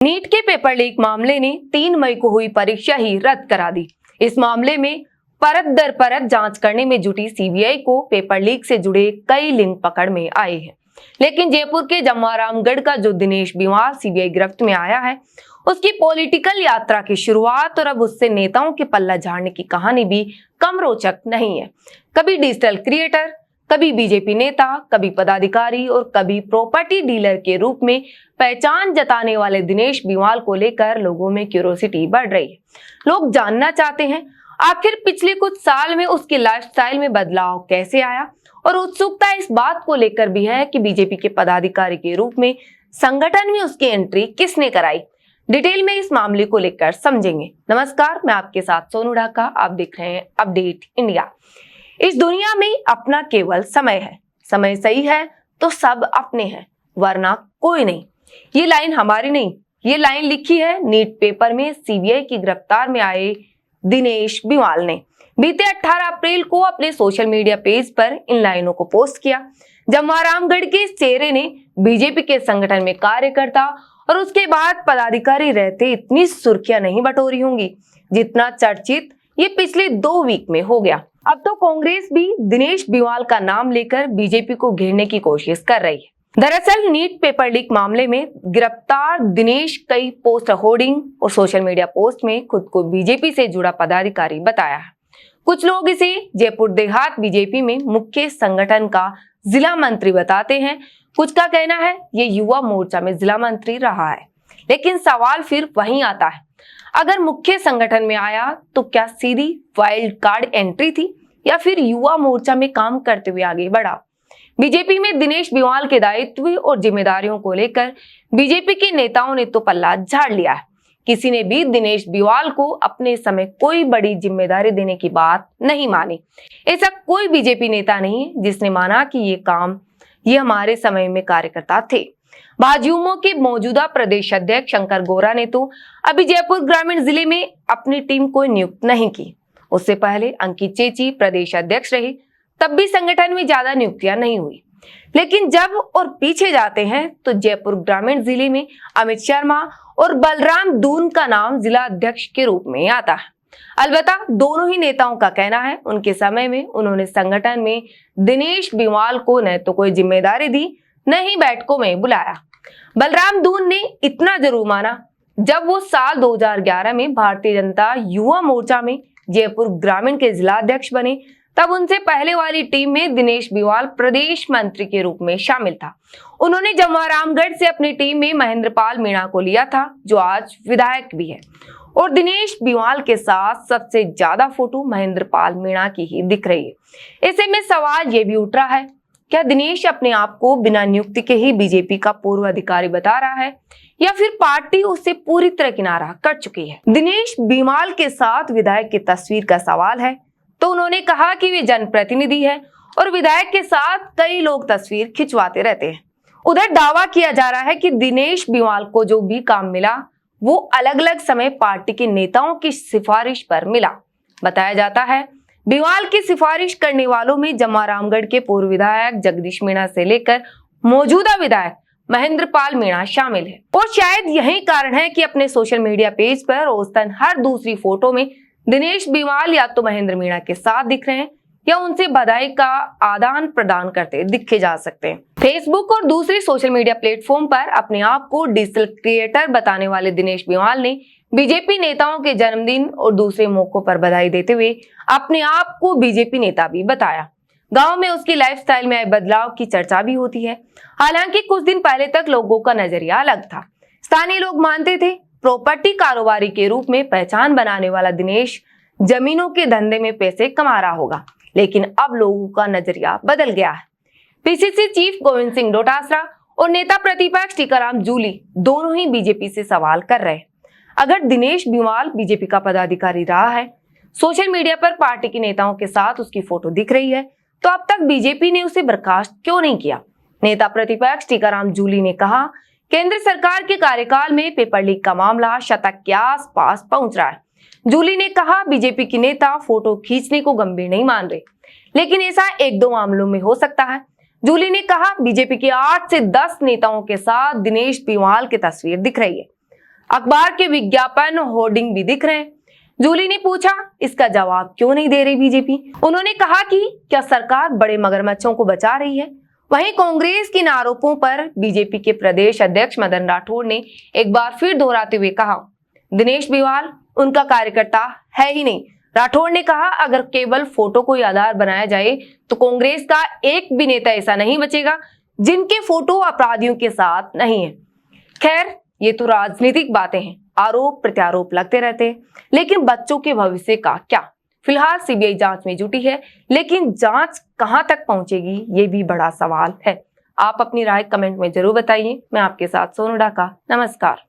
NEET के paper leak मामले ने 3 मई को हुई परीक्षा ही रद्द करा दी। इस मामले में परत दर परत जांच करने में जुटी सीबीआई को पेपर लीक से जुड़े कई लिंक पकड़ में आए हैं, लेकिन जयपुर के जमवारामगढ़ का जो दिनेश बिवाल सीबीआई गिरफ्त में आया है, उसकी पॉलिटिकल यात्रा की शुरुआत और अब उससे नेताओं के पल्ला झाड़ने की कहानी भी कम रोचक नहीं है। कभी डिजिटल क्रिएटर, कभी बीजेपी नेता, कभी पदाधिकारी और कभी प्रॉपर्टी डीलर के रूप में पहचान जताने वाले दिनेश बिवाल को लेकर लोगों में क्यूरियोसिटी बढ़ रही है। लोग जानना चाहते हैं आखिर पिछले कुछ साल में उसके लाइफस्टाइल में बदलाव कैसे आया, और उत्सुकता इस बात को लेकर भी है कि बीजेपी के पदाधिकारी के रूप में संगठन में उसकी एंट्री किसने कराई। डिटेल में इस मामले को लेकर समझेंगे। नमस्कार, मैं आपके साथ सोनू ढाका। आप देख रहे हैं अपडेट इंडिया। इस दुनिया में अपना केवल समय है, समय सही है तो सब अपने हैं, वरना कोई नहीं। ये लाइन हमारी नहीं, ये लाइन लिखी है नीट पेपर में सीबीआई की गिरफ्तार में आए दिनेश बिवाल ने। बीते 18 अप्रैल को अपने सोशल मीडिया पेज पर इन लाइनों को पोस्ट किया। जमवारामगढ़ के इस चेहरे ने बीजेपी के संगठन में कार्यकर्ता और उसके बाद पदाधिकारी रहते इतनी सुर्खियां नहीं बटोरी होंगी जितना चर्चित ये पिछले 2 वीक में हो गया। अब तो कांग्रेस भी दिनेश बिवाल का नाम लेकर बीजेपी को घेरने की कोशिश कर रही है। दरअसल नीट पेपर लीक मामले में गिरफ्तार दिनेश कई पोस्टर, होर्डिंग और सोशल मीडिया पोस्ट में खुद को बीजेपी से जुड़ा पदाधिकारी बताया है। कुछ लोग इसे जयपुर देहात बीजेपी में मुख्य संगठन का जिला मंत्री बताते हैं। कुछ का कहना है ये युवा मोर्चा में जिला मंत्री रहा है। लेकिन सवाल फिर वहीं आता है, अगर मुख्य संगठन में आया तो क्या सीधी वाइल्ड कार्ड एंट्री थी या फिर युवा मोर्चा में काम करते हुए आगे बढ़ा। बीजेपी में दिनेश बिवाल के दायित्व और जिम्मेदारियों को लेकर बीजेपी के नेताओं ने तो पल्ला झाड़ लिया है। किसी ने भी दिनेश बिवाल को अपने समय कोई बड़ी जिम्मेदारी देने की बात नहीं मानी। ऐसा कोई बीजेपी नेता नहीं जिसने माना कि ये हमारे समय में कार्यकर्ता थे। भाजयुमो के मौजूदा प्रदेश अध्यक्ष शंकर गौरा ने तो अभी जयपुर ग्रामीण जिले में अपनी टीम को नियुक्त नहीं की। उससे पहले अंकित चेची प्रदेश अध्यक्ष रहे, तब भी संगठन में ज्यादा नियुक्तियां नहीं हुई। लेकिन जब और पीछे जाते हैं तो जयपुर ग्रामीण जिले में अमित शर्मा और बलराम दून का नाम जिला अध्यक्ष के रूप में आता है। अलबत्ता दोनों ही नेताओं का कहना है उनके समय में उन्होंने संगठन में दिनेश बिवाल को न तो कोई जिम्मेदारी दी, न ही बैठकों में बुलाया। बलराम दून ने इतना जरूर माना, जब वो साल 2011 में भारतीय जनता युवा मोर्चा में जयपुर ग्रामीण के जिला अध्यक्ष बने, तब उनसे पहले वाली टीम में दिनेश बिवाल प्रदेश मंत्री के रूप में शामिल था। उन्होंने जमवारामगढ़ से अपनी टीम में महेंद्रपाल मीणा को लिया था, जो आज विधायक भी है। और दिनेश बिवाल के साथ सबसे ज्यादा फोटो महेंद्रपाल मीणा की ही दिख रही है। ऐसे में सवाल ये भी उठ रहा है, क्या दिनेश अपने आप को बिना नियुक्ति के ही बीजेपी का पूर्व अधिकारी बता रहा है या फिर पार्टी उससे पूरी तरह किनारा कर चुकी है। दिनेश बिवाल के साथ विधायक की तस्वीर का सवाल है तो उन्होंने कहा कि वे जनप्रतिनिधि है और विधायक के साथ कई लोग तस्वीर खिंचवाते रहते हैं। उधर दावा किया जा रहा है कि दिनेश बिवाल को जो भी काम मिला वो अलग अलग समय पार्टी के नेताओं की सिफारिश पर मिला। बताया जाता है बिवाल की सिफारिश करने वालों में जमवारामगढ़ के पूर्व विधायक जगदीश मीणा से लेकर मौजूदा विधायक महेंद्रपाल मीणा शामिल है। और शायद यही कारण है कि अपने सोशल मीडिया पेज पर औसतन हर दूसरी फोटो में दिनेश बिवाल या तो महेंद्र मीणा के साथ दिख रहे हैं या उनसे बधाई का आदान प्रदान करते दिखे जा सकते हैं। फेसबुक और दूसरे सोशल मीडिया प्लेटफॉर्म पर अपने आप को डिजिटल क्रिएटर बताने वाले दिनेश बिवाल ने बीजेपी नेताओं के जन्मदिन और दूसरे मौकों पर बधाई देते हुए अपने आप को बीजेपी नेता भी बताया। गांव में उसकी लाइफस्टाइल में आए बदलाव की चर्चा भी होती है। हालांकि कुछ दिन पहले तक लोगों का नजरिया अलग था। स्थानीय लोग मानते थे प्रॉपर्टी कारोबारी के रूप में पहचान बनाने वाला दिनेश जमीनों के धंधे में पैसे कमा रहा होगा, लेकिन अब लोगों का नजरिया बदल गया है। पीसीसी चीफ गोविंद सिंह डोटासरा और नेता प्रतिपक्ष टीकाराम जूली दोनों ही बीजेपी से सवाल कर रहे हैं। अगर दिनेश बिवाल बीजेपी का पदाधिकारी रहा है, सोशल मीडिया पर पार्टी के नेताओं के साथ उसकी फोटो दिख रही है, तो अब तक बीजेपी ने उसे बर्खास्त क्यों नहीं किया। नेता प्रतिपक्ष टीकाराम जूली ने कहा, केंद्र सरकार के कार्यकाल में पेपर लीक का मामला शतक के आसपास पहुंच रहा है। जूली ने कहा, बीजेपी के नेता फोटो खींचने को गंभीर नहीं मान रहे, लेकिन ऐसा 1-2 मामलों में हो सकता है। जूली ने कहा, बीजेपी के 8 से 10 नेताओं के साथ दिनेश बिवाल की तस्वीर दिख रही है। अखबार के विज्ञापन होर्डिंग भी दिख रहे हैं। जूली ने पूछा, इसका जवाब क्यों नहीं दे रही बीजेपी? उन्होंने कहा कि क्या सरकार बड़े मगरमच्छों को बचा रही है? वहीं कांग्रेस के इन आरोपों पर बीजेपी के प्रदेश अध्यक्ष मदन राठौड़ ने एक बार फिर दोहराते हुए कहा, दिनेश बिवाल उनका कार्यकर्ता है ही नहीं। राठौड़ ने कहा, अगर केवल फोटो को आधार बनाया जाए तो कांग्रेस का एक भी नेता ऐसा नहीं बचेगा जिनके फोटो अपराधियों के साथ नहीं है। खैर, ये तो राजनीतिक बातें हैं, आरोप प्रत्यारोप लगते रहते हैं, लेकिन बच्चों के भविष्य का क्या? फिलहाल सीबीआई जांच में जुटी है, लेकिन जांच कहां तक पहुंचेगी ये भी बड़ा सवाल है। आप अपनी राय कमेंट में जरूर बताइए। मैं आपके साथ सोनू ढाका। नमस्कार।